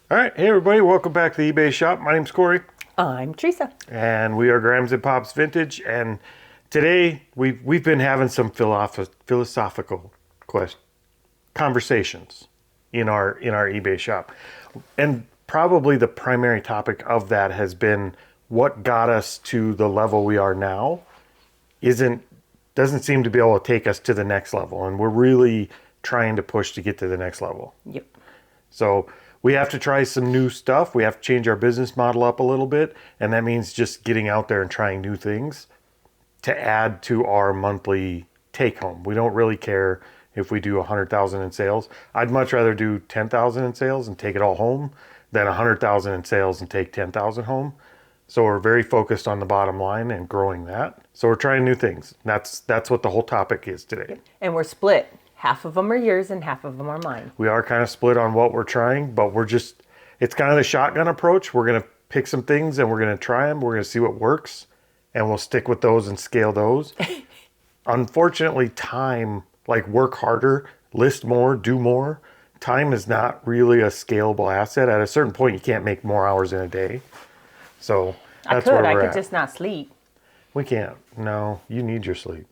All right, hey everybody, welcome back to the eBay shop. My name's Cory. I'm Teresa. And we are Grams and Pops Vintage. And today we've been having some philosophical conversations in our eBay shop. And probably the primary topic of that has been what got us to the level we are now doesn't seem to be able to take us to the next level. And we're really trying to push to get to the next level. Yep. So we have to try some new stuff. We have to change our business model up a little bit. And that means just getting out there and trying new things to add to our monthly take home. We don't really care if we do 100,000 in sales. I'd much rather do 10,000 in sales and take it all home than 100,000 in sales and take 10,000 home. So we're very focused on the bottom line and growing that. So we're trying new things. That's what the whole topic is today. And we're split. Half of them are yours and half of them are mine. We are kind of split on what we're trying, but it's kind of the shotgun approach. We're going to pick some things and we're going to try them. We're going to see what works and we'll stick with those and scale those. Unfortunately, time, like work harder, list more, do more. Time is not really a scalable asset. At a certain point, you can't make more hours in a day. So that's where we're at. I could just not sleep. We can't. No, you need your sleep.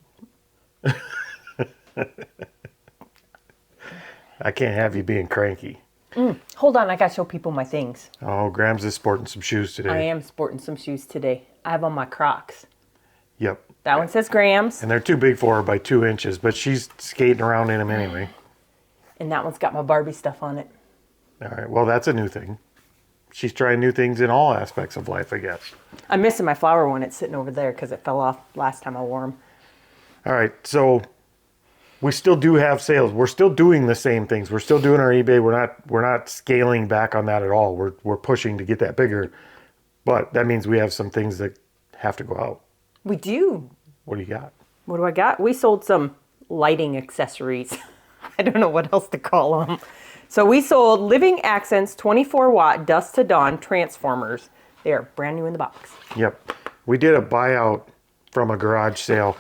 I can't have you being cranky. Hold on, I gotta show people my things. Oh, Grams is sporting some shoes today. I am sporting some shoes today. I have on my Crocs. Yep. That one says Grams. And they're too big for her by 2 inches, but she's skating around in them anyway. And that one's got my Barbie stuff on it. All right, well, that's a new thing. She's trying new things in all aspects of life, I guess. I'm missing my flower one. It's sitting over there because it fell off last time I wore them. All right, so we still do have sales. We're still doing the same things. We're still doing our eBay. We're not scaling back on that at all. We're pushing to get that bigger, but that means we have some things that have to go out. We do. What do you got? What do I got? We sold some lighting accessories. I don't know what else to call them. So we sold Living Accents 24-watt Dusk to Dawn transformers. They are brand new in the box. Yep. We did a buyout from a garage sale.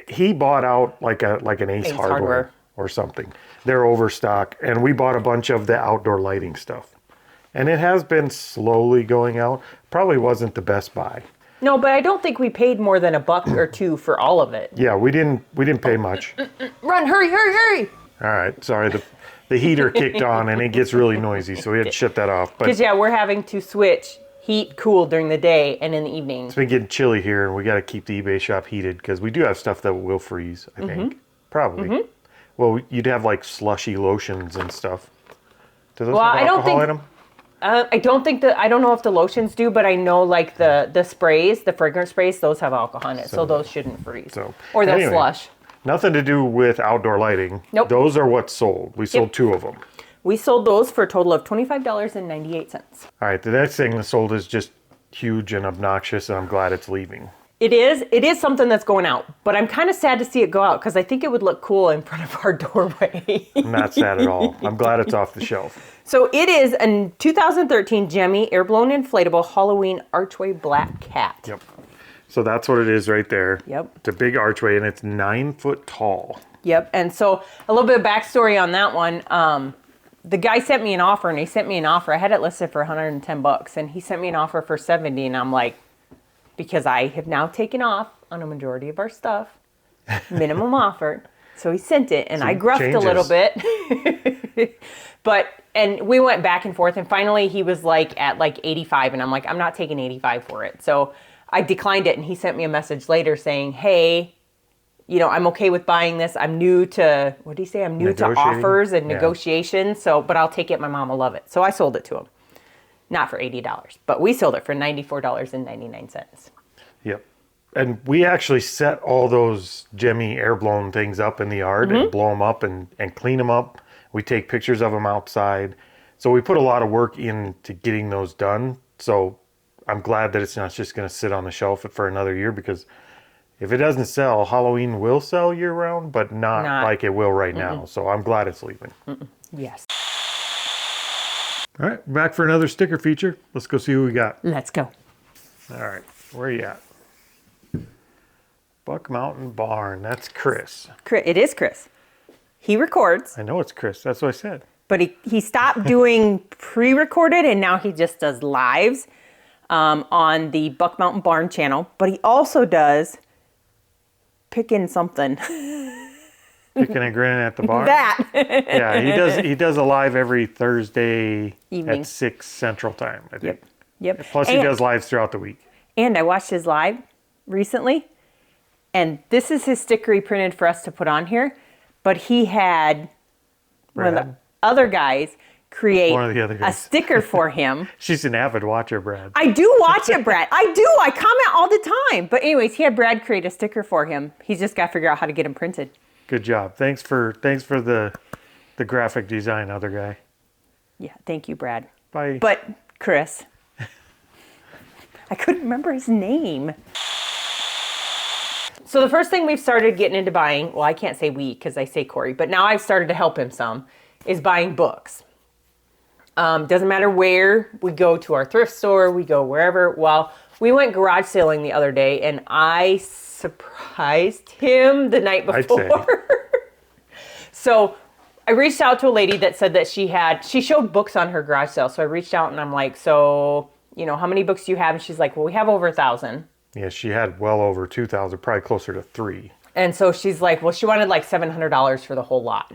He bought out like an Ace Hardware or something. They're overstock. And we bought a bunch of the outdoor lighting stuff. And it has been slowly going out. Probably wasn't the best buy. No, but I don't think we paid more than $1 or $2 for all of it. Yeah, we didn't pay much. Run, hurry, hurry, hurry. All right, sorry. The heater kicked on and it gets really noisy, so we had to shut that off. Because, yeah, we're having to switch heat, cool during the day and in the evening. It's been getting chilly here, and we got to keep the eBay shop heated because we do have stuff that will freeze, I think. Probably. Well, you'd have like slushy lotions and stuff. Do those have alcohol in them? I don't know if the lotions do, but I know like the sprays, the fragrance sprays, those have alcohol in it, so those shouldn't freeze. Or they'll slush. Nothing to do with outdoor lighting. Nope. Those are what's sold. We sold 2 of them. We sold those for a total of $25.98. All right, the next thing that sold is just huge and obnoxious, and I'm glad it's leaving. It is something that's going out, but I'm kind of sad to see it go out because I think it would look cool in front of our doorway. I'm not sad at all. I'm glad it's off the shelf. So it is a 2013 Gemmy Airblown Inflatable Halloween Archway Black Cat. Yep. So that's what it is right there. Yep. It's a big archway, and it's 9 foot tall. Yep. And so a little bit of backstory on that one. The guy sent me an offer, and he sent me an offer. I had it listed for $110, and he sent me an offer for $70, and I'm like, because I have now taken off on a majority of our stuff, minimum offer. So he sent it, and I gruffed a little bit. And we went back and forth, and finally he was like at like 85, and I'm like, I'm not taking 85 for it. So I declined it, and he sent me a message later saying, hey, I'm okay with buying this. I'm new to, what did he say? I'm new to offers and negotiations, but I'll take it. My mom will love it. So I sold it to him. Not for $80, but we sold it for $94.99. Yep. And we actually set all those Gemmy air-blown things up in the yard and blow them up and clean them up. We take pictures of them outside. So we put a lot of work into getting those done. So I'm glad that it's not just going to sit on the shelf for another year, because if it doesn't sell, Halloween will sell year-round, but not like it will right now. So I'm glad it's leaving. Yes. All right, back for another sticker feature. Let's go see who we got. Let's go. All right, where are you at? Buck Mountain Barn. That's Chris. It is Chris. He records. I know it's Chris. That's what I said. but he stopped doing pre-recorded, and now he just does lives on the Buck Mountain Barn channel. But he also does picking something. Picking and grinning at the bar. That. Yeah, he does a live every Thursday Evening. at 6 Central Time, I think. Yep. Plus he does lives throughout the week. And I watched his live recently, and this is his sticker he printed for us to put on here. But he had one of the other guys create a sticker for him. She's an avid watcher, Brad. I do watch it, Brad. I do. I comment all the time. But anyways, he had Brad create a sticker for him. He's just got to figure out how to get them printed. Good job. Thanks for the graphic design, other guy. Yeah, thank you, Brad. Bye. But Chris, I couldn't remember his name. So the first thing we've started getting into buying, well, I can't say we because I say Cory, but now I've started to help him some, is buying books. Doesn't matter where we go, to our thrift store, we go wherever. Well, we went garage sailing the other day, and I surprised him the night before. So I reached out to a lady that said that she showed books on her garage sale. So I reached out and I'm like, so, how many books do you have? And she's like, well, we have over 1,000. Yeah, she had well over 2,000, probably closer to 3. And so she's like, well, she wanted like $700 for the whole lot.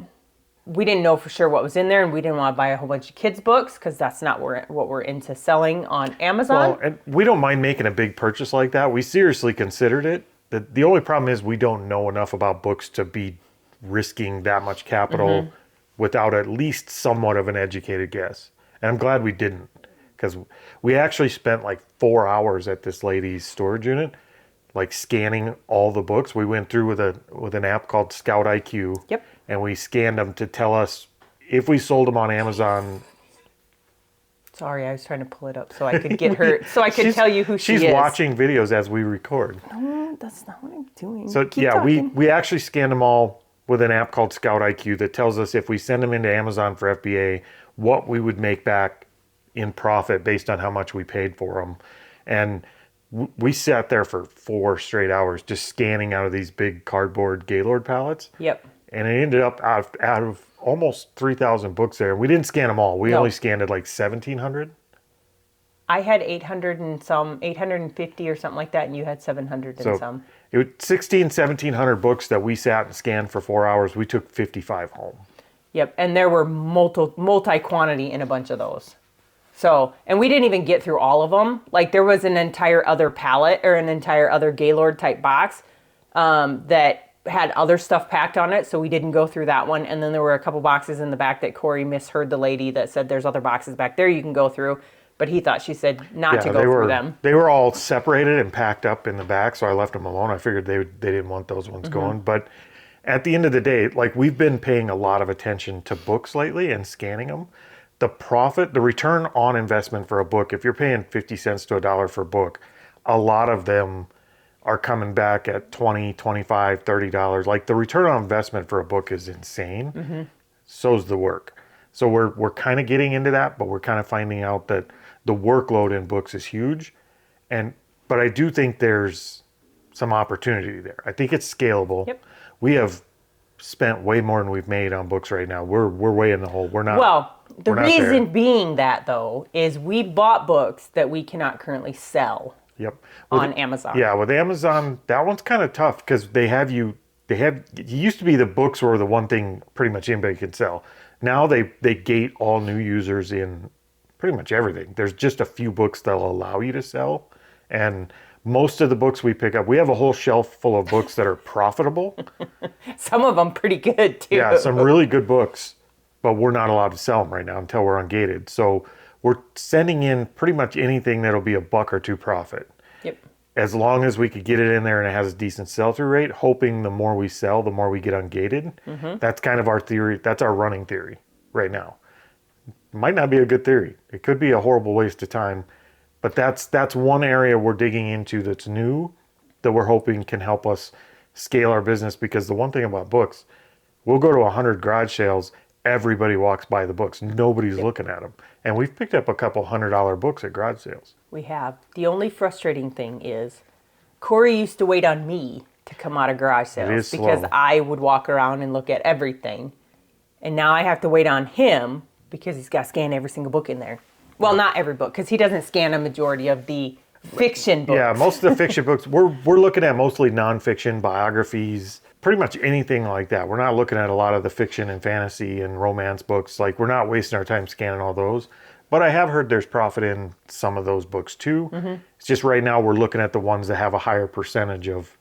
We didn't know for sure what was in there, and we didn't want to buy a whole bunch of kids' books because that's not what we're into selling on Amazon. Well, and we don't mind making a big purchase like that. We seriously considered it. The only problem is we don't know enough about books to be risking that much capital without at least somewhat of an educated guess. And I'm glad we didn't, because we actually spent like 4 hours at this lady's storage unit, like scanning all the books. We went through with an app called ScoutIQ. Yep. And we scanned them to tell us if we sold them on Amazon. Sorry, I was trying to pull it up so I could get her, so I could tell you who she is. She's watching videos as we record. No, that's not what I'm doing. So Keep talking. we actually scanned them all with an app called ScoutIQ that tells us if we send them into Amazon for FBA, what we would make back in profit based on how much we paid for them. And we sat there for 4 straight hours just scanning out of these big cardboard Gaylord pallets. Yep. And it ended up out of almost 3,000 books there. We didn't scan them all. We only scanned at like 1,700. I had 800 and some, 850 or something like that, and you had 700 and some. It was 1,700 books that we sat and scanned for 4 hours. We took 55 home. Yep, and there were multi-quantity in a bunch of those. So, and we didn't even get through all of them. Like there was an entire other pallet or an entire other Gaylord type box that had other stuff packed on it, so we didn't go through that one. And then there were a couple boxes in the back that Cory misheard the lady that said there's other boxes back there you can go through, but he thought she said not to go through them. They were all separated and packed up in the back, so I left them alone. I figured they didn't want those ones going. But at the end of the day, like we've been paying a lot of attention to books lately and scanning them. The return on investment for a book, if you're paying 50 cents to $1 for a book, a lot of them are coming back at $20, $25, $30. Like the return on investment for a book is insane. So's the work. So we're kind of getting into that, but we're kind of finding out that the workload in books is huge. But I do think there's some opportunity there. I think it's scalable. Yep. We have spent way more than we've made on books right now. We're way in the hole. We're not. Well, the reason there. being that though is we bought books that we cannot currently sell. Yep. On Amazon. Yeah, with Amazon, that one's kind of tough because it used to be the books were the one thing pretty much anybody could sell. Now they gate all new users in pretty much everything. There's just a few books they'll allow you to sell. And most of the books we pick up, we have a whole shelf full of books that are profitable. Some of them pretty good too. Yeah, some really good books, but we're not allowed to sell them right now until we're ungated. So we're sending in pretty much anything that'll be $1 or $2 profit. Yep. As long as we could get it in there and it has a decent sell-through rate, hoping the more we sell, the more we get ungated. That's kind of our theory. That's our running theory right now. Might not be a good theory. It could be a horrible waste of time. But that's one area we're digging into that's new that we're hoping can help us scale our business. Because the one thing about books, we'll go to 100 garage sales. Everybody walks by the books. Nobody's looking at them. And we've picked up a couple $100 books at garage sales. We have. The only frustrating thing is Cory used to wait on me to come out of garage sales because I would walk around and look at everything. And now I have to wait on him because he's got to scan every single book in there. Well, not every book, because he doesn't scan a majority of the fiction books. Yeah, most of the fiction books, we're looking at mostly nonfiction, biographies, pretty much anything like that. We're not looking at a lot of the fiction and fantasy and romance books. Like, we're not wasting our time scanning all those. But I have heard there's profit in some of those books too. It's just right now we're looking at the ones that have a higher percentage of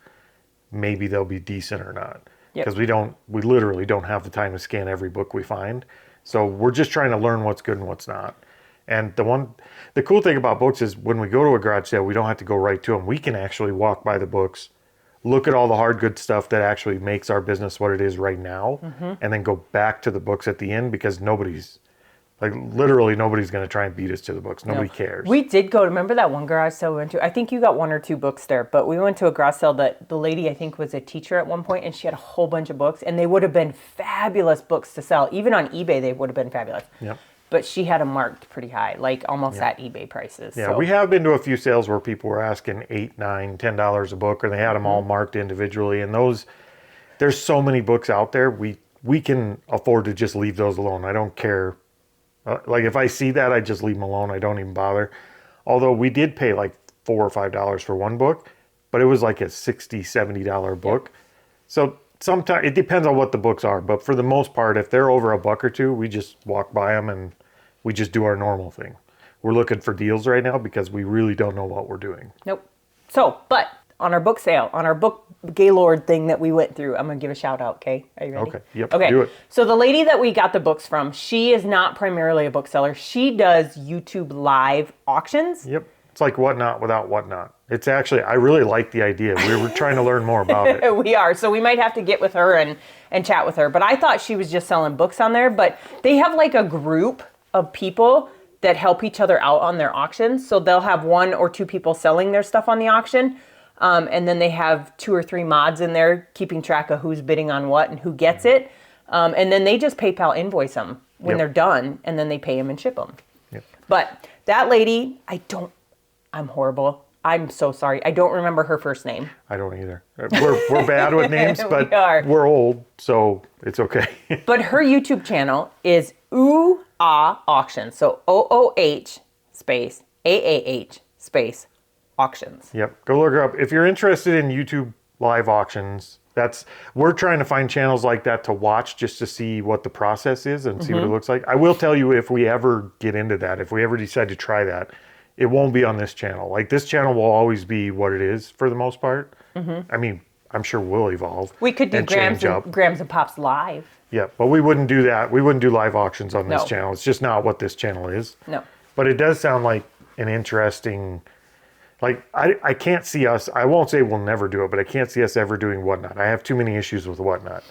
maybe they'll be decent or not. Because we literally don't have the time to scan every book we find. So we're just trying to learn what's good and what's not. And the cool thing about books is when we go to a garage sale, we don't have to go right to them. We can actually walk by the books, look at all the hard good stuff that actually makes our business what it is right now, and then go back to the books at the end, because literally nobody's going to try and beat us to the books. Nobody cares. We did go, remember that one garage sale we went to? I think you got 1 or 2 books there, but we went to a garage sale that the lady, I think, was a teacher at one point, and she had a whole bunch of books, and they would have been fabulous books to sell. Even on eBay, they would have been fabulous. Yep. But she had them marked pretty high, like almost at eBay prices. Yeah, so. we have been to a few sales where people were asking $8, $9, $10 a book, or they had them all marked individually. And there's so many books out there, we can afford to just leave those alone. I don't care. Like, if I see that, I just leave them alone. I don't even bother. Although we did pay like $4 or $5 for one book, but it was like a $60, $70 book. So sometimes it depends on what the books are. But for the most part, if they're over $1 or $2, we just walk by them and we just do our normal thing. We're looking for deals right now because we really don't know what we're doing. Nope. So, but on our book sale, on our book Gaylord thing that we went through, I'm going to give a shout out, okay? Are you ready? Okay, yep, okay. Do it. So the lady that we got the books from, she is not primarily a bookseller. She does YouTube live auctions. Yep. It's like Whatnot without Whatnot. It's actually, I really like the idea. We were trying to learn more about it. We are. So we might have to get with her and chat with her. But I thought she was just selling books on there. But they have like a group of people that help each other out on their auctions. So they'll have 1 or 2 people selling their stuff on the auction. And then they have 2 or 3 mods in there keeping track of who's bidding on what and who gets it. And then they just PayPal invoice them when they're done, and then they pay them and ship them. Yep. But that lady, I'm horrible. I'm so sorry. I don't remember her first name. I don't either. We're bad with names, but we're old, so it's okay. But her YouTube channel is Auctions. So OOH space AAH space auctions. Yep. Go look her up. If you're interested in YouTube live auctions, we're trying to find channels like that to watch just to see what the process is and see what it looks like. I will tell you, if we ever get into that, if we ever decide to try that, it won't be on this channel. Like, this channel will always be what it is for the most part. I mean, I'm sure we'll evolve. We could do and Grams and Pops live. Yeah, but we wouldn't do that. We wouldn't do live auctions on this channel. It's just not what this channel is. No. But it does sound like an interesting... Like, I can't see us... I won't say we'll never do it, but I can't see us ever doing Whatnot. I have too many issues with Whatnot.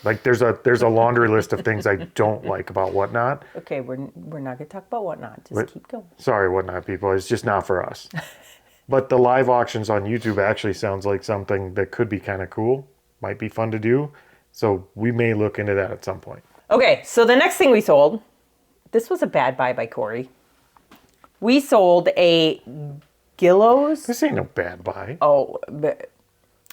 Like, there's a laundry list of things I don't like about Whatnot. Okay, we're not going to talk about Whatnot. Just keep going. Sorry, Whatnot people. It's just not for us. But the live auctions on YouTube actually sounds like something that could be kind of cool. Might be fun to do. So we may look into that at some point. Okay, so the next thing we sold, this was a bad buy by Cory. We sold a Gillows. This ain't no bad buy. Oh,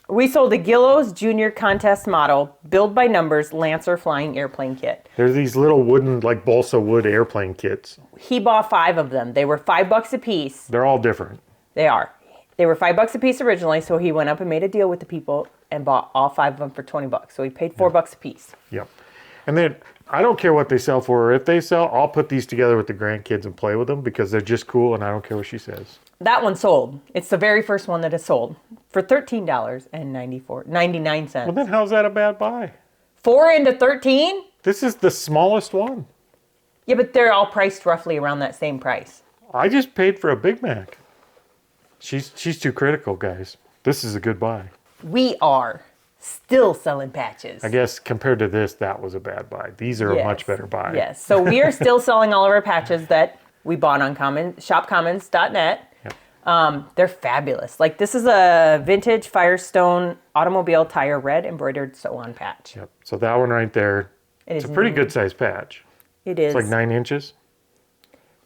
we sold a Gillows Junior Contest Model Build by Numbers Lancer Flying Airplane Kit. There's these little wooden, like balsa wood airplane kits. He bought 5 of them. They were $5 a piece. They're all different. They are. They were $5 a piece originally, so he went up and made a deal with the people and bought all 5 of them for $20. So he paid $4 a piece. Yep. And then I don't care what they sell for. If they sell, I'll put these together with the grandkids and play with them because they're just cool and I don't care what she says. That one sold. It's the very first one that is sold for $13.99. Well, then how's that a bad buy? 4 into 13? This is the smallest one. Yeah, but they're all priced roughly around that same price. I just paid for a Big Mac. She's too critical, guys. This is a good buy. We are still selling patches. I guess compared to this, that was a bad buy. These are a much better buy. Yes. So we are still selling all of our patches that we bought on shopcommons.net. Yep. They're fabulous. Like, this is a vintage Firestone automobile tire red embroidered sew-on patch. Yep. So that one right there, it's a pretty good sized patch. It is. It's like 9 inches.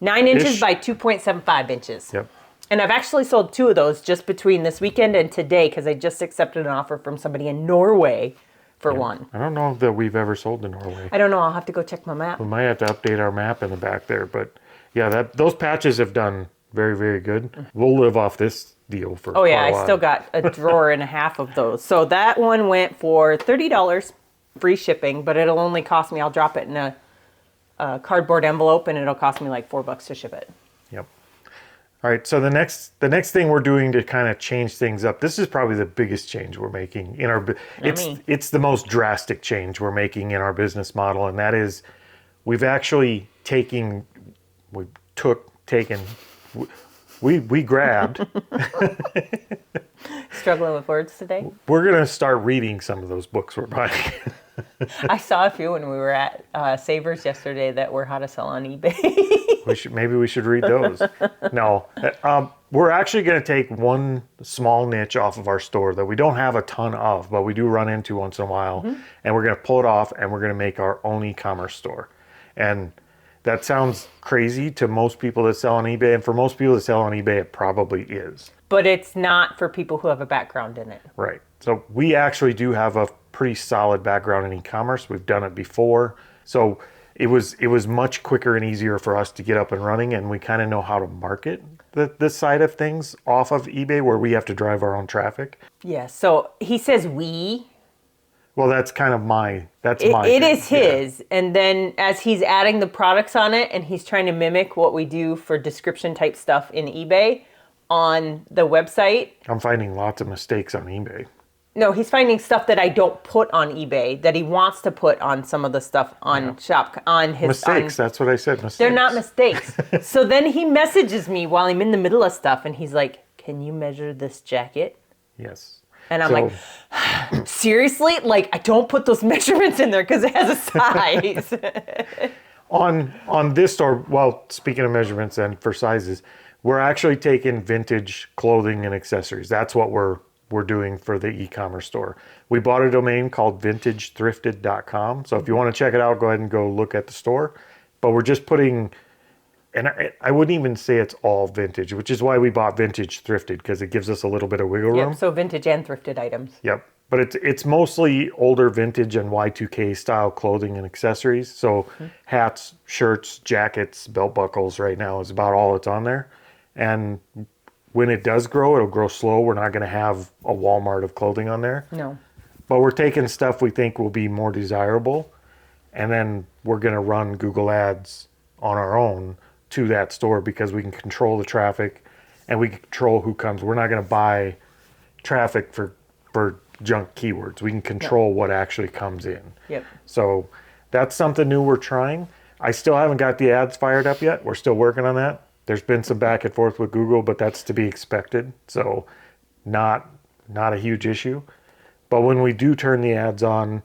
9 inches by 2.75 inches. Yep. And I've actually sold 2 of those just between this weekend and today because I just accepted an offer from somebody in Norway for one. I don't know that we've ever sold to Norway. I don't know. I'll have to go check my map. We might have to update our map in the back there, but yeah, those patches have done very, very good. We'll live off this deal for Oh yeah, quite a I while. still got a drawer and a half of those. So that one went for $30, free shipping, but it'll only cost me, I'll drop it in a cardboard envelope and it'll cost me like $4 to ship it. Yep. All right, so the next thing we're doing to kind of change things up, this is probably the biggest change we're making in our it's the most drastic change we're making in our business model, and that is we've actually we grabbed Struggling with words today? we're going to start reading some of those books we're buying. I saw a few when we were at Savers yesterday that were how to sell on eBay. Maybe we should read those. No, we're actually going to take one small niche off of our store that we don't have a ton of, but we do run into once in a while, and we're going to pull it off, and we're going to make our own e-commerce store. And that sounds crazy to most people that sell on eBay, and for most people that sell on eBay, it probably is. But it's not for people who have a background in it. Right. So we actually do have a pretty solid background in e-commerce. We've done it before. So it was much quicker and easier for us to get up and running, and we kind of know how to market this side of things off of eBay where we have to drive our own traffic. Yeah, so he says we. Well, that's kind of my It thing. is his. Yeah. And then as he's adding the products on it and he's trying to mimic what we do for description type stuff in eBay on the website. I'm finding lots of mistakes on eBay. No, he's finding stuff that I don't put on eBay that he wants to put on some of the stuff on on his mistakes. That's what I said. Mistakes. They're not mistakes. So then he messages me while I'm in the middle of stuff and he's like, "Can you measure this jacket?" Yes. And I'm like, seriously? Like, I don't put those measurements in there because it has a size. On this store, well, speaking of measurements and for sizes, we're actually taking vintage clothing and accessories. That's what we're doing for the e-commerce store. We bought a domain called vintagethrifted.com. So if you want to check it out, go ahead and go look at the store. But we're just putting, and I wouldn't even say it's all vintage, which is why we bought Vintage Thrifted, because it gives us a little bit of wiggle room. Yep, so vintage and thrifted items. Yep. But it's mostly older vintage and Y2K style clothing and accessories. So hats, shirts, jackets, belt buckles right now is about all that's on there. And when it does grow, it'll grow slow. We're not going to have a Walmart of clothing on there. No. But we're taking stuff we think will be more desirable, and then we're going to run Google Ads on our own to that store because we can control the traffic and we can control who comes. We're not going to buy traffic for junk keywords. We can control what actually comes in. Yep. So that's something new we're trying. I still haven't got the ads fired up yet. We're still working on that. There's been some back and forth with Google, but that's to be expected. So not a huge issue. But when we do turn the ads on,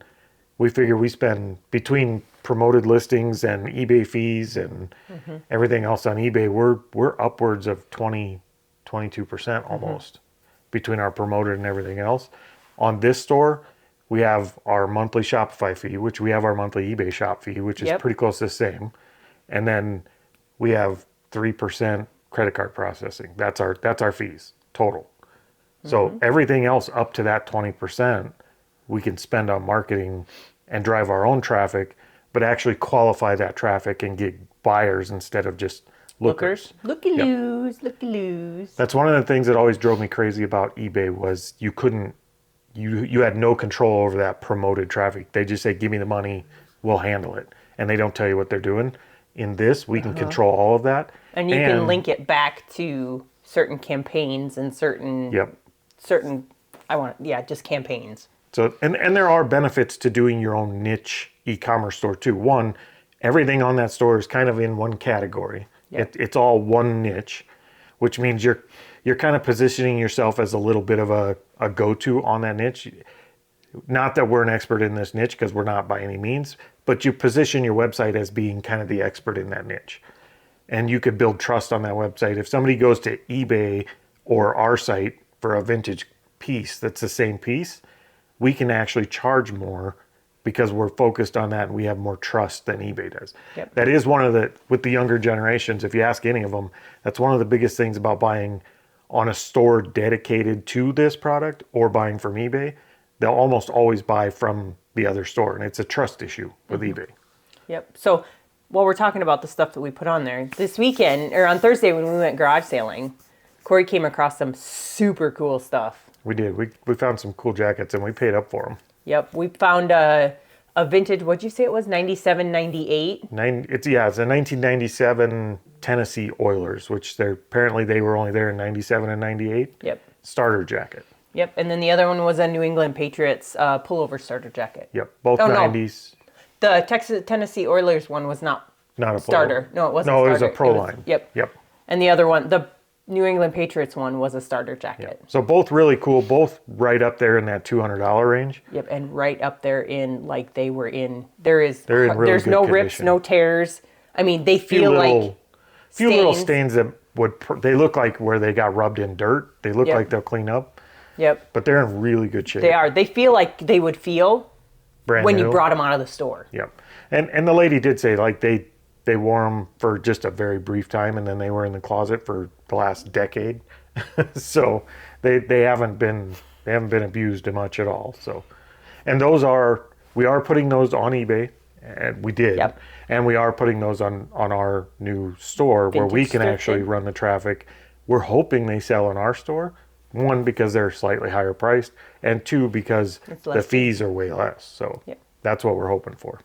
we figure we spend between promoted listings and eBay fees and everything else on eBay, we're upwards of 22% almost between our promoted and everything else. On this store, we have our monthly Shopify fee, which we have our monthly eBay shop fee, which is pretty close to the same. And then we have 3% credit card processing. That's our fees total. So everything else up to that 20%, we can spend on marketing and drive our own traffic, but actually qualify that traffic and get buyers instead of just lookers. Looky-loos, looky-loos. That's one of the things that always drove me crazy about eBay was you had no control over that promoted traffic. They just say, give me the money, we'll handle it. And they don't tell you what they're doing. In this, we can control all of that. And you can link it back to certain campaigns and certain, just campaigns. So, and there are benefits to doing your own niche e-commerce store too. One, everything on that store is kind of in one category. Yep. It's all one niche, which means you're kind of positioning yourself as a little bit of a go-to on that niche. Not that we're an expert in this niche, because we're not by any means, but you position your website as being kind of the expert in that niche. And you could build trust on that website. If somebody goes to eBay or our site for a vintage piece that's the same piece, we can actually charge more because we're focused on that and we have more trust than eBay does. Yep. That is one of with the younger generations, if you ask any of them, that's one of the biggest things about buying on a store dedicated to this product or buying from eBay. They'll almost always buy from the other store, and it's a trust issue with eBay. Yep. So while we're talking about the stuff that we put on there, this weekend, or on Thursday when we went garage sailing, Cory came across some super cool stuff. We did. We found some cool jackets, and we paid up for them. Yep. We found a vintage, what'd you say it was, 97, 98? It's a 1997 Tennessee Oilers, which apparently they were only there in 97 and 98. Yep. Starter jacket. Yep. And then the other one was a New England Patriots pullover starter jacket. Yep. Both 90s. No. The Tennessee Oilers one was not a starter. No, it wasn't. No, a it was starter. a pro line. Yep. And the other one, the New England Patriots one, was a starter jacket. Yep. So both really cool, both right up there in that $200 range. Yep, and right up there in like they were in. There's really no good rips, condition. no tears. I mean, they feel like few little stains that they look like where they got rubbed in dirt. They look Yep. like they'll clean up. Yep. But they're in really good shape. They are. They feel like they would feel Brand when new. you brought them out of the store. Yep. And the lady did say like they wore them for just a very brief time, and then they were in the closet for the last decade. So they haven't been abused much at all. So, and we are putting those on eBay, and we did. Yep. And we are putting those on our new store where we Vintage can actually thrifted. run the traffic. We're hoping they sell in our store. One, because they're slightly higher priced, and two, because the fees are way less. So Yep. that's what we're hoping for.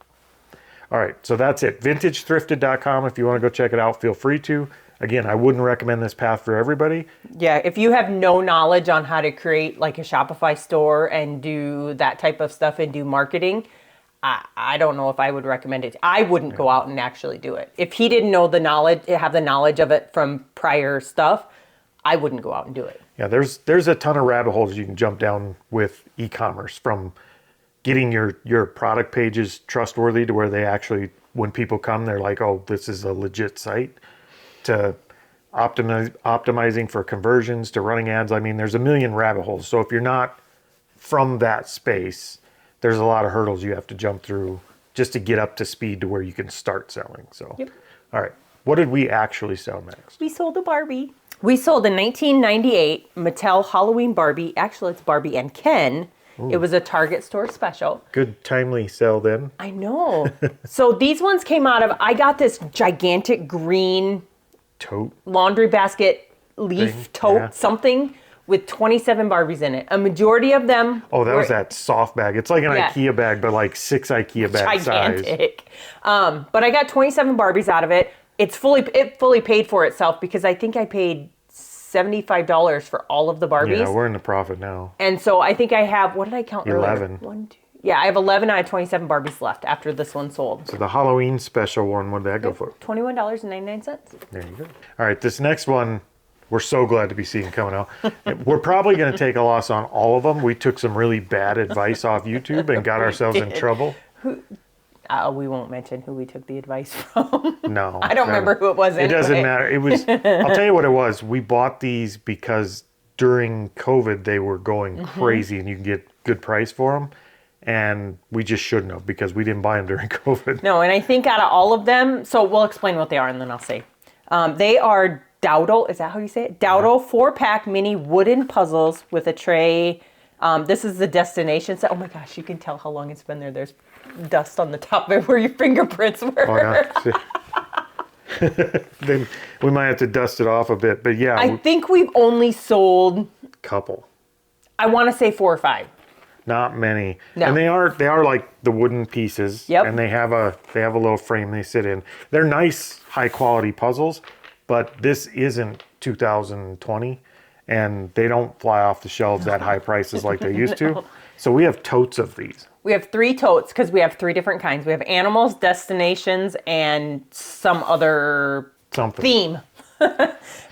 All right, so that's it. VintageThrifted.com. If you want to go check it out, feel free to. Again, I wouldn't recommend this path for everybody. Yeah, if you have no knowledge on how to create like a Shopify store and do that type of stuff and do marketing, I don't know if I would recommend it. I wouldn't go out and actually do it. If he didn't know have the knowledge of it from prior stuff, I wouldn't go out and do it. Yeah, there's a ton of rabbit holes you can jump down with e-commerce, from getting your product pages trustworthy to where they actually, when people come, they're like, oh, this is a legit site, to optimizing for conversions, to running ads. I mean, there's a million rabbit holes. So if you're not from that space, there's a lot of hurdles you have to jump through just to get up to speed to where you can start selling. So, Yep. All right, what did we actually sell next? We sold a Barbie. We sold a 1998 Mattel Halloween Barbie. Actually, it's Barbie and Ken. Ooh. It was a Target store special. Good timely sell then. I know. So these ones came out of, I got this gigantic green tote, laundry basket, leaf tote, something with 27 Barbies in it. A majority of them. Oh, that was that soft bag. It's like an IKEA bag, but like 6 IKEA bag size. Gigantic. But I got 27 Barbies out of it. It fully paid for itself because I think I paid $75 for all of the Barbies. Yeah, we're in the profit now. And so I think I have, what did I count 11. earlier? 1, 2. Yeah, I have 11 out of 27 Barbies left after this one sold. So the Halloween special one, what did that go for? $21.99. There you go. All right, this next one, we're so glad to be seeing coming out. We're probably going to take a loss on all of them. We took some really bad advice off YouTube and got ourselves in trouble. We won't mention who we took the advice from. No. I don't remember who it was anyway. It doesn't matter. It was, I'll tell you what it was. We bought these because during COVID, they were going crazy and you can get good price for them. And we just shouldn't have, because we didn't buy them during COVID. No, and I think out of all of them, so we'll explain what they are and then I'll say. They are Dowdle, is that how you say it? Dowdle 4-pack mini wooden puzzles with a tray. This is the destination set. Oh my gosh, you can tell how long it's been there. There's dust on the top of where your fingerprints were. Oh, yeah. Then we might have to dust it off a bit, but yeah. I think we've only sold couple. I want to say 4 or 5. Not many. No. And they are like the wooden pieces. Yep. And they have a little frame they sit in. They're nice, high quality puzzles, but this isn't 2020 and they don't fly off the shelves at high prices like they used to. So we have totes of these. We have 3 totes because we have 3 different kinds. We have animals, destinations, and some other theme.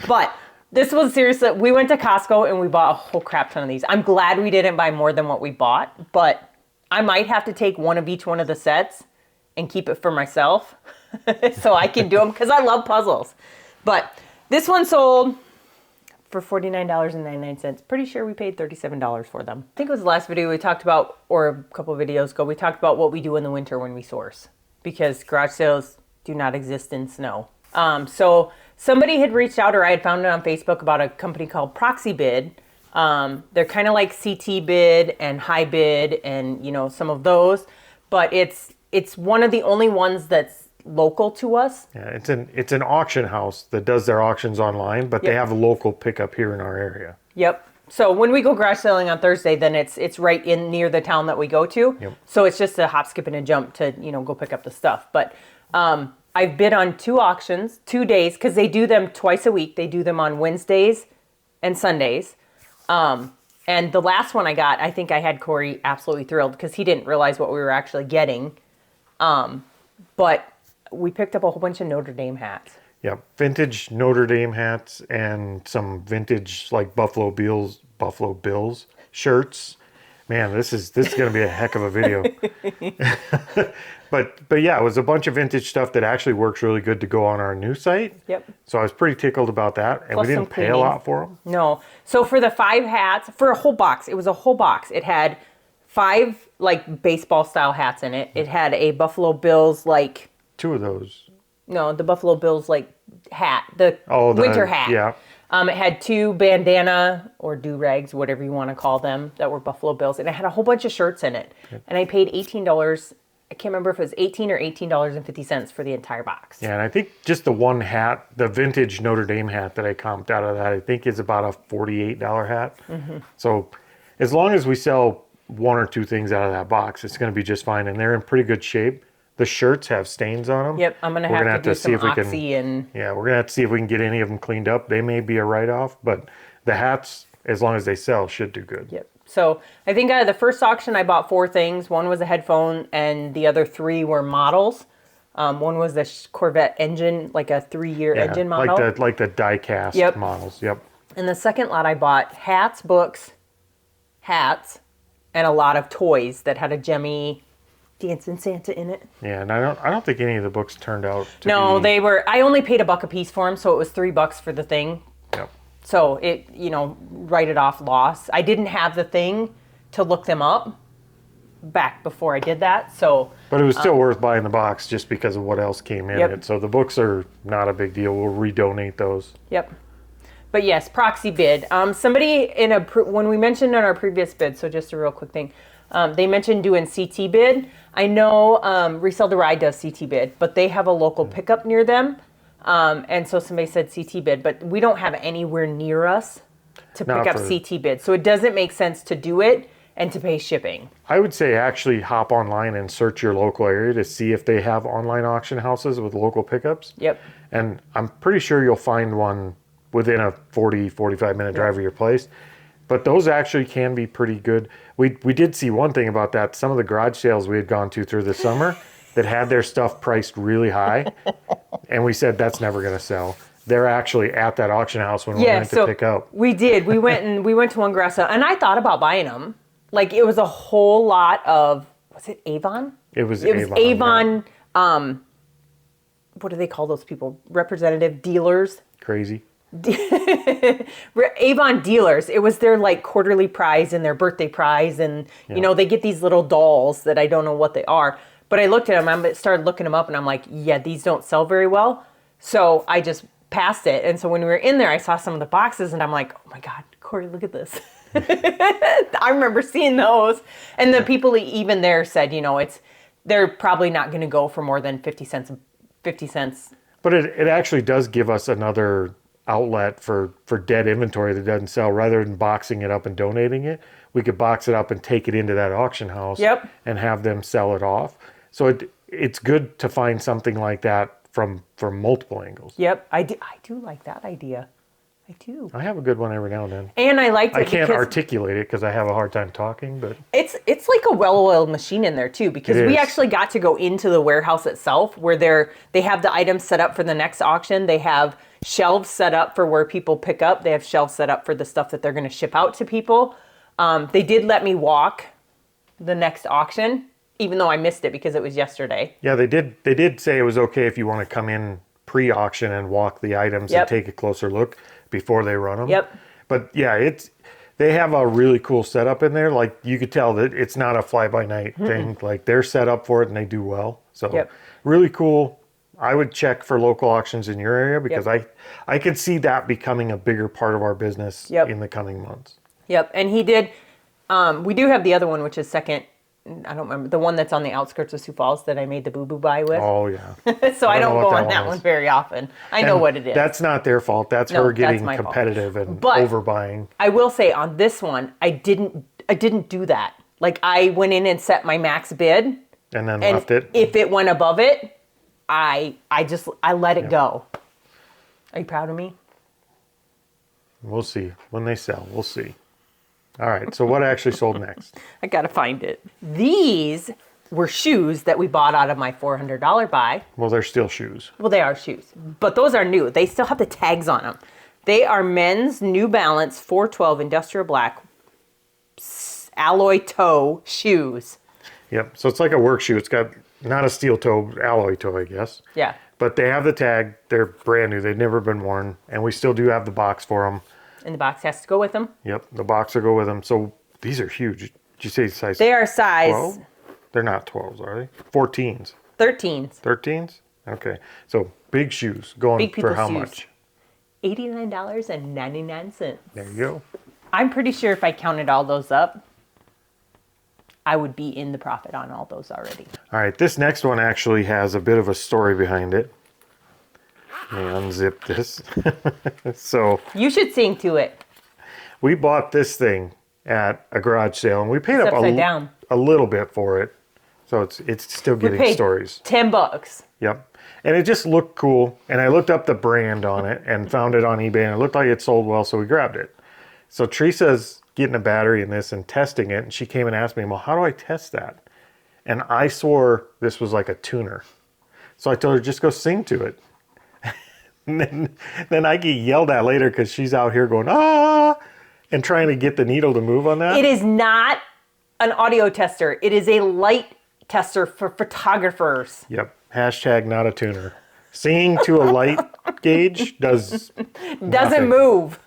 But this was seriously, we went to Costco and we bought a whole crap ton of these. I'm glad we didn't buy more than what we bought, but I might have to take one of each one of the sets and keep it for myself so I can do them because I love puzzles. But this one sold for $49.99. Pretty sure we paid $37 for them. I think it was the last video we talked about, or a couple of videos ago, we talked about what we do in the winter when we source, because garage sales do not exist in snow. So somebody had reached out, or I had found it on Facebook, about a company called ProxyBid They're kind of like CT bid and high bid and, some of those, but it's one of the only ones that's local to us. Yeah, it's an auction house that does their auctions online, but they have a local pickup here in our area. Yep. So when we go garage selling on Thursday, then it's right in near the town that we go to. Yep. So it's just a hop, skip, and a jump to, go pick up the stuff. But I've bid on 2 auctions, 2 days, because they do them twice a week. They do them on Wednesdays and Sundays. And the last one I got, I think I had Cory absolutely thrilled because he didn't realize what we were actually getting. But we picked up a whole bunch of Notre Dame hats. Yeah, vintage Notre Dame hats and some vintage like Buffalo Bills shirts. Man, this is going to be a heck of a video. But yeah, it was a bunch of vintage stuff that actually works really good to go on our new site. Yep. So I was pretty tickled about that, and Plus we didn't pay a lot for them. No. So for the 5 hats, for a whole box, it was a whole box. It had 5 like baseball style hats in it. It had a Buffalo Bills 2 of those. No, the Buffalo Bills hat, the winter hat. Yeah. It had 2 bandana or do-rags, whatever you want to call them, that were Buffalo Bills. And it had a whole bunch of shirts in it. Yep. And I paid $18. I can't remember if it was $18 or $18.50 for the entire box. Yeah, and I think just the one hat, the vintage Notre Dame hat that I comped out of that, I think is about a $48 hat. Mm-hmm. So as long as we sell 1 or 2 things out of that box, it's going to be just fine. And they're in pretty good shape. The shirts have stains on them. Yep, I'm going to have to do some Oxy and... Yeah, we're going to have to see if we can get any of them cleaned up. They may be a write-off, but the hats, as long as they sell, should do good. Yep. So I think out of the first auction, I bought 4 things. One was a headphone, and the other 3 were models. One was the Corvette engine, like a 3-year engine model. Like the die-cast models. Yep. And the second lot, I bought hats, books, and a lot of toys that had a Jemmy Dancing Santa in it. Yeah, and I don't think any of the books turned out to No, be... they were... I only paid $1 a piece for them, so it was $3 for the thing. Yep. So it, write it off loss. I didn't have the thing to look them up back before I did that, so... But it was still worth buying the box just because of what else came in it. So the books are not a big deal. We'll redonate those. Yep. But yes, ProxyBid. Somebody when we mentioned in our previous bid, so just a real quick thing, they mentioned doing CT bid. I know Resell to Ride does CT bid, but they have a local pickup near them. And so somebody said CT bid, but we don't have anywhere near us to pick up CT bid. So it doesn't make sense to do it and to pay shipping. I would say actually hop online and search your local area to see if they have online auction houses with local pickups. Yep. And I'm pretty sure you'll find one within a 45-minute drive of your place. But those actually can be pretty good. We did see one thing about that. Some of the garage sales we had gone to through the summer that had their stuff priced really high. And we said, that's never going to sell. They're actually at that auction house when we went to pick up. We did. We went to one garage sale. And I thought about buying them. It was a whole lot of, was it Avon? It was Avon. Yeah. What do they call those people? Representative dealers? Crazy. Avon dealers. It was their quarterly prize and their birthday prize, and they get these little dolls that I don't know what they are. But I looked at them. I started looking them up, and I'm like, yeah, these don't sell very well. So I just passed it. And so when we were in there, I saw some of the boxes, and I'm like, oh my God, Cory, look at this. I remember seeing those, and the people even there said, they're probably not going to go for more than 50 cents. But it actually does give us another outlet for dead inventory that doesn't sell. Rather than boxing it up and donating it, we could box it up and take it into that auction house and have them sell it off. So it's good to find something like that from multiple angles. Yep, I do like that idea. I do. I have a good one every now and then. And I liked it. I can't articulate it because I have a hard time talking, but it's like a well-oiled machine in there too, because we actually got to go into the warehouse itself where they have the items set up for the next auction. They have shelves set up for where people pick up. They have shelves set up for the stuff that they're going to ship out to people. They did let me walk the next auction, even though I missed it because it was yesterday. Yeah, they did say it was okay if you want to come in pre-auction and walk the items and take a closer look before they run them. Yep. But yeah, they have a really cool setup in there. You could tell that it's not a fly-by-night thing. They're set up for it and they do well. So really cool. I would check for local auctions in your area because I could see that becoming a bigger part of our business in the coming months. Yep. And he did, we do have the other one, which is second. I don't remember. The one that's on the outskirts of Sioux Falls that I made the boo-boo buy with. Oh, yeah. So I don't know go what that on that one one is. very often. I know what it is. That's not their fault. That's No, her that's getting my fault. competitive and But overbuying. I will say on this one, I didn't do that. Like I went in and set my max bid. And then And left it. if it went above it, I let it go. Are you proud of me? We'll see. When they sell, we'll see. All right. So what actually sold next? I gotta find it. These were shoes that we bought out of my $400 buy. Well, they're still shoes. Well, they are shoes, but those are new. They still have the tags on them. They are men's New Balance 412 industrial black alloy toe shoes. Yep. So it's like a work shoe. It's got not a steel toe, alloy toe, I guess. Yeah. But they have the tag. They're brand new. They've never been worn. And we still do have the box for them. And the box has to go with them. Yep. The box will go with them. So these are huge. Did you say size They are size 12? They're not 12s, are they? 14s. 13s. 13s? Okay. So big shoes going Big for people's how shoes. much? $89.99. There you go. I'm pretty sure if I counted all those up, I would be in the profit on all those already. All right. This next one actually has a bit of a story behind it. Let me unzip this. So You should sing to it. we bought this thing at a garage sale, and we paid It's up upside down. a little bit for it. So it's still getting Paid stories. $10. Yep. And it just looked cool. And I looked up the brand on it and found it on eBay, and it looked like it sold well, so we grabbed it. So Teresa's getting a battery in this and testing it, and she came and asked me, well, how do I test that? And I swore this was like a tuner. So I told her, just go sing to it. And then I get yelled at later because she's out here going, ah, and trying to get the needle to move on that. It is not an audio tester. It is a light tester for photographers. Yep. Hashtag not a tuner. Singing to a light gauge doesn't move.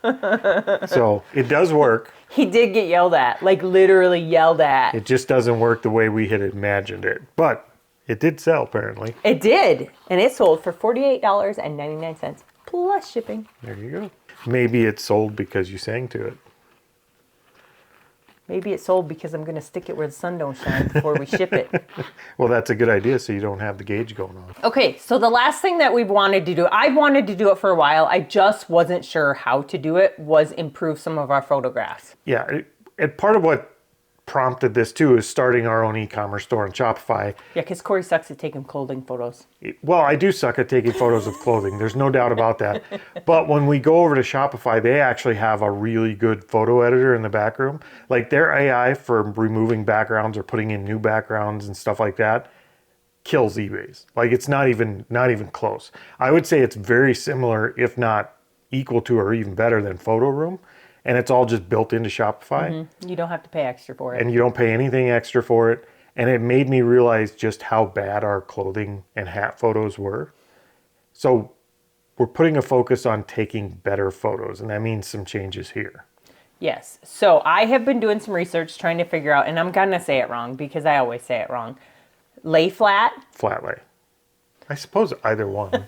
So it does work. He did get yelled at, like literally yelled at. It just doesn't work the way we had imagined it. But it did sell, apparently. It did. And it sold for $48.99 plus shipping. There you go. Maybe it sold because you sang to it. Maybe it sold because I'm going to stick it where the sun don't shine before we ship it. Well, that's a good idea so you don't have the gauge going on. Okay, so the last thing that we've wanted to do, I've wanted to do it for a while. I just wasn't sure how to do it, was improve some of our photographs. Yeah, and part of what prompted this too is starting our own e-commerce store on Shopify. Yeah, because Cory sucks at taking clothing photos. Well, I do suck at taking photos of clothing. There's no doubt about that. But when we go over to Shopify, they actually have a really good photo editor in the back room. Like their AI for removing backgrounds or putting in new backgrounds and stuff like that kills eBay's. Like it's not even close. I would say it's very similar, if not equal to or even better than Photo Room. And it's all just built into Shopify. Mm-hmm. You don't have to pay extra for it. And you don't pay anything extra for it. And it made me realize just how bad our clothing and hat photos were. So we're putting a focus on taking better photos. And that means some changes here. Yes. So I have been doing some research trying to figure out, and I'm going to say it wrong because I always say it wrong. Lay flat. Flat lay. I suppose either one.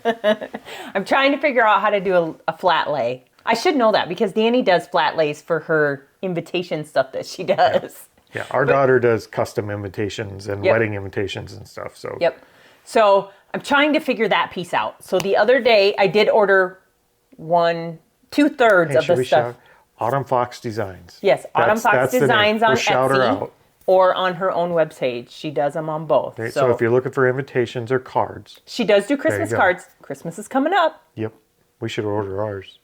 I'm trying to figure out how to do a flat lay. I should know that because Danny does flat lays for her invitation stuff that she does. Yeah, our daughter does custom invitations and wedding invitations and stuff. So Yep. So I'm trying to figure that piece out. So the other day I did order 2/3 Hey, of should the we stuff. shout Autumn Fox Designs? Yes, Autumn Fox that's the name. Designs on We'll shout her Etsy out. or on her own webpage. She does them on both. Okay, so if you're looking for invitations or cards, she does do Christmas go. cards. Christmas is coming up. yep, we should order ours.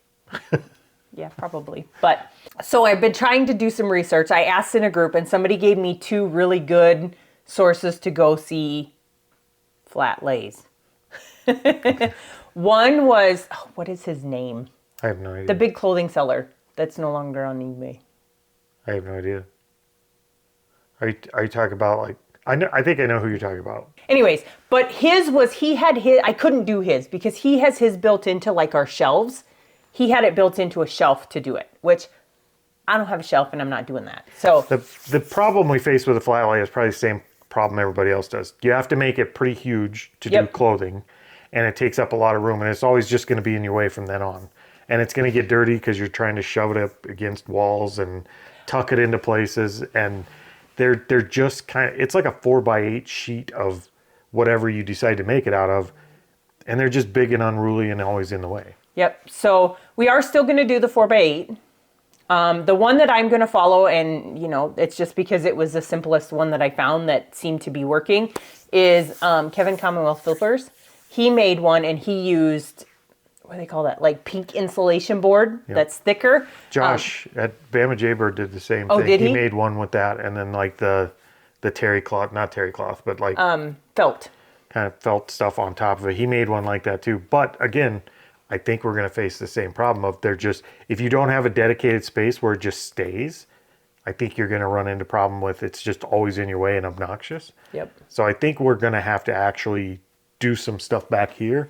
Yeah, probably. But so I've been trying to do some research. I asked in a group and somebody gave me 2 really good sources to go see flat lays. One was, what is his name? I have no idea. The big clothing seller that's no longer on eBay. I have no idea. Are you talking about like I think I know who you're talking about. Anyways, but I couldn't do his because he has his built into like our shelves. He had it built into a shelf to do it, which I don't have a shelf and I'm not doing that. So The problem we face with a flat lay is probably the same problem everybody else does. You have to make it pretty huge to do clothing, and it takes up a lot of room, and it's always just going to be in your way from then on. And it's going to get dirty because you're trying to shove it up against walls, and tuck it into places, and they're just kind of, it's like a 4x8 sheet of whatever you decide to make it out of, and they're just big and unruly and always in the way. Yep. So we are still going to do the 4x8. The one that I'm going to follow, and it's just because it was the simplest one that I found that seemed to be working, is Kevin Commonwealth Flippers. He made one, and he used, what do they call that? Like pink insulation board that's thicker. Josh at Bama Jaybird did the same thing. Did he? He made one with that, and then like the terry cloth, not terry cloth, but like Felt. kind of felt stuff on top of it. He made one like that too. But again, I think we're going to face the same problem of if you don't have a dedicated space where it just stays, I think you're going to run into problem with it's just always in your way and obnoxious. Yep. So I think we're going to have to actually do some stuff back here,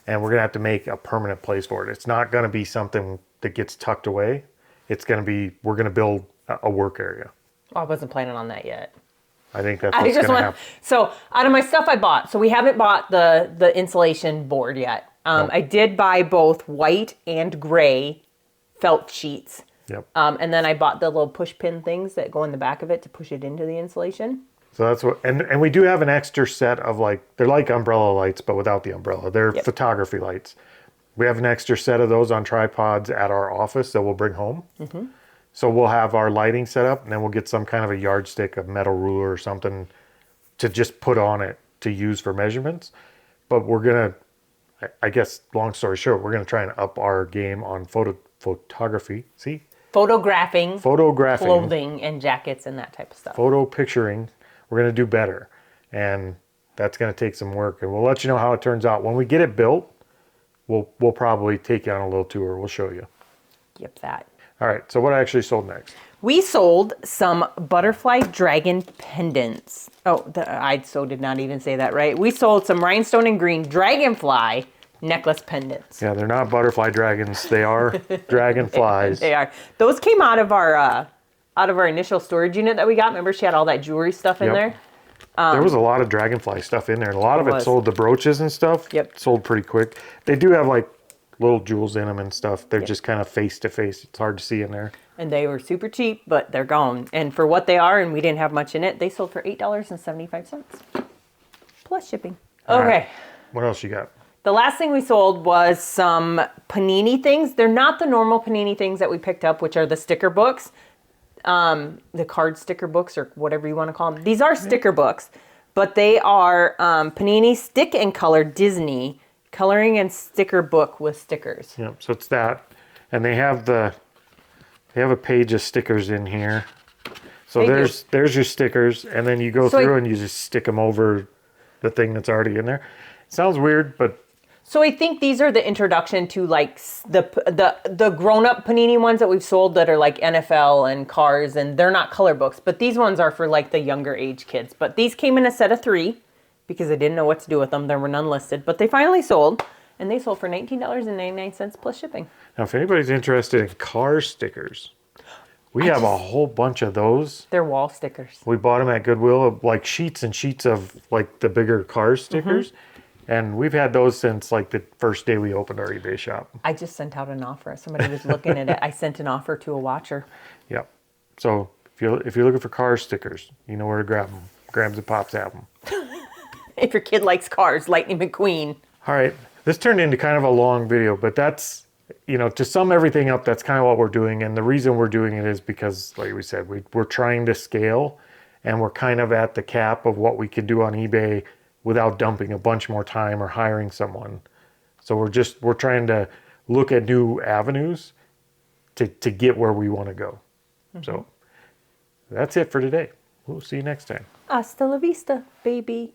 and we're going to have to make a permanent place for it. It's not going to be something that gets tucked away. It's going to be, we're going to build a work area. Oh, I wasn't planning on that yet. I think that's what's going to happen. So out of my stuff I bought, so we haven't bought the insulation board yet. Nope. I did buy both white and gray felt sheets. Yep. And then I bought the little push pin things that go in the back of it to push it into the insulation. So that's what, and we do have an extra set of they're like umbrella lights, but without the umbrella. They're photography lights. We have an extra set of those on tripods at our office that we'll bring home. Mm-hmm. So we'll have our lighting set up, and then we'll get some kind of a yardstick, a metal ruler or something to just put on it to use for measurements. But we're going to, I guess, long story short, we're going to try and up our game on photography. See? Photographing. Photographing. Clothing and jackets and that type of stuff. Photo picturing. We're going to do better. And that's going to take some work. And we'll let you know how it turns out. When we get it built, we'll probably take you on a little tour. We'll show you. Yep, that. All right. So what I actually sold next? We sold some butterfly dragon pendants. Oh, I did not even say that right. We sold some rhinestone and green dragonfly necklace pendants. Yeah, they're not butterfly dragons. They are dragonflies. They are. Those came out of our initial storage unit that we got. Remember, she had all that jewelry stuff in there. There was a lot of dragonfly stuff in there, and a lot of it sold. The brooches and stuff. Yep. Sold pretty quick. They do have like little jewels in them and stuff. They're just kind of face to face. It's hard to see in there. And they were super cheap, but they're gone. And for what they are, and we didn't have much in it, they sold for $8.75 plus shipping. All Okay. right. What else you got? The last thing we sold was some Panini things. They're not the normal Panini things that we picked up, which are the sticker books, the card sticker books, or whatever you want to call them. These are sticker books, but they are Panini Stick and Color Disney coloring and sticker book with stickers. Yep. So it's that, and they have a page of stickers in here. So there's your stickers, and then you go through and you just stick them over the thing that's already in there. It sounds weird, but so I think these are the introduction to like the grown-up Panini ones that we've sold that are like NFL and Cars, and they're not color books, but these ones are for like the younger age kids. But these came in a set of 3 because I didn't know what to do with them. There were none listed, but they finally sold, and they sold for $19.99 plus shipping. Now, if anybody's interested in car stickers, we have a whole bunch of those. They're wall stickers. We bought them at Goodwill, like sheets and sheets of like the bigger car stickers. Mm-hmm. And we've had those since like the first day we opened our eBay shop. I just sent out an offer. Somebody was looking at it. I sent an offer to a watcher. Yep. So if you're looking for car stickers, you know where to grab them. Grabs and Pops have them. If your kid likes cars, Lightning McQueen. All right. This turned into kind of a long video, but that's, to sum everything up, that's kind of what we're doing. And the reason we're doing it is because, like we said, we're trying to scale, and we're kind of at the cap of what we can do on eBay without dumping a bunch more time or hiring someone. So we're trying to look at new avenues to get where we want to go. Mm-hmm. So that's it for today. We'll see you next time. Hasta la vista, baby.